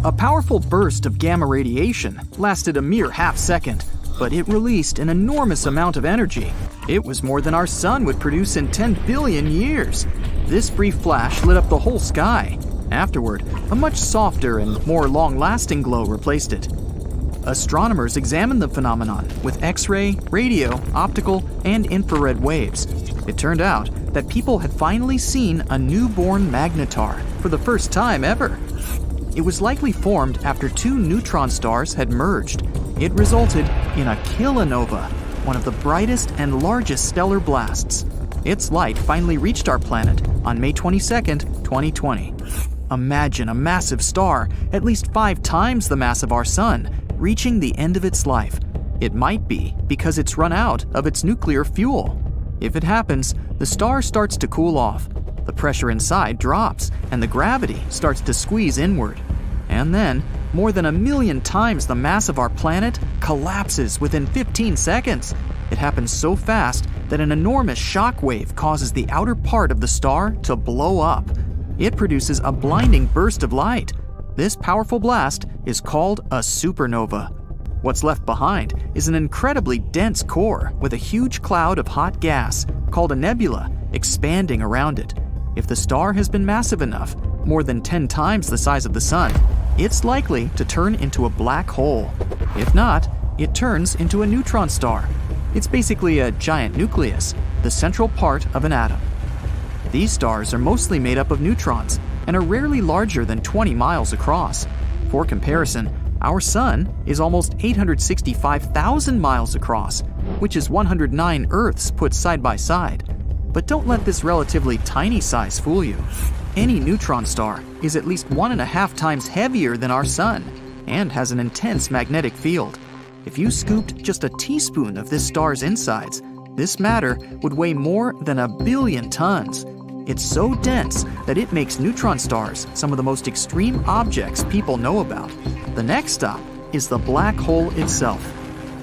A powerful burst of gamma radiation lasted a mere half second, but it released an enormous amount of energy. It was more than our sun would produce in 10 billion years. This brief flash lit up the whole sky. Afterward, a much softer and more long-lasting glow replaced it. Astronomers examined the phenomenon with X-ray, radio, optical, and infrared waves. It turned out that people had finally seen a newborn magnetar for the first time ever. It was likely formed after two neutron stars had merged. It resulted in a kilonova, one of the brightest and largest stellar blasts. Its light finally reached our planet on May 22, 2020. Imagine a massive star, at least 5 times the mass of our sun, reaching the end of its life. It might be because it's run out of its nuclear fuel. If it happens, the star starts to cool off. The pressure inside drops, and the gravity starts to squeeze inward. And then, more than 1 million times the mass of our planet collapses within 15 seconds. It happens so fast that an enormous shock wave causes the outer part of the star to blow up. It produces a blinding burst of light. This powerful blast is called a supernova. What's left behind is an incredibly dense core with a huge cloud of hot gas, called a nebula, expanding around it. If the star has been massive enough, more than 10 times the size of the sun, it's likely to turn into a black hole. If not, it turns into a neutron star. It's basically a giant nucleus, the central part of an atom. These stars are mostly made up of neutrons and are rarely larger than 20 miles across. For comparison, our sun is almost 865,000 miles across, which is 109 Earths put side by side. But don't let this relatively tiny size fool you. Any neutron star is at least 1.5 times heavier than our sun and has an intense magnetic field. If you scooped just a teaspoon of this star's insides, this matter would weigh more than 1 billion tons. It's so dense that it makes neutron stars some of the most extreme objects people know about. The next stop is the black hole itself.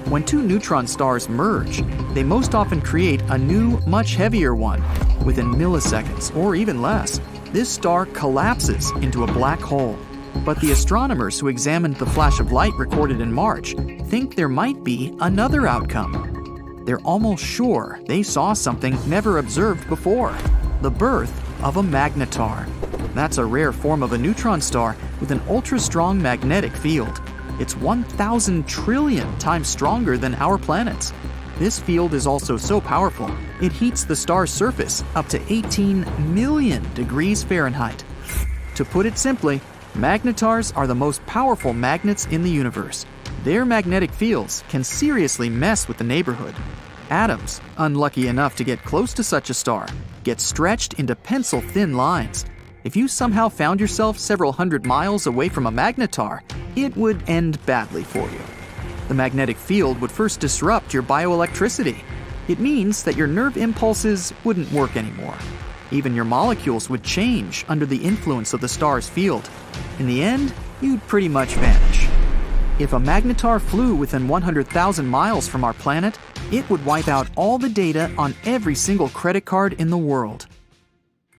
When two neutron stars merge, they most often create a new, much heavier one. Within milliseconds, or even less, this star collapses into a black hole. But the astronomers who examined the flash of light recorded in March think there might be another outcome. They're almost sure they saw something never observed before: the birth of a magnetar. That's a rare form of a neutron star with an ultra-strong magnetic field. It's 1,000 trillion times stronger than our planet's. This field is also so powerful, it heats the star's surface up to 18 million degrees Fahrenheit. To put it simply, magnetars are the most powerful magnets in the universe. Their magnetic fields can seriously mess with the neighborhood. Atoms, unlucky enough to get close to such a star, get stretched into pencil-thin lines. If you somehow found yourself several hundred miles away from a magnetar, it would end badly for you. The magnetic field would first disrupt your bioelectricity. It means that your nerve impulses wouldn't work anymore. Even your molecules would change under the influence of the star's field. In the end, you'd pretty much vanish. If a magnetar flew within 100,000 miles from our planet, it would wipe out all the data on every single credit card in the world.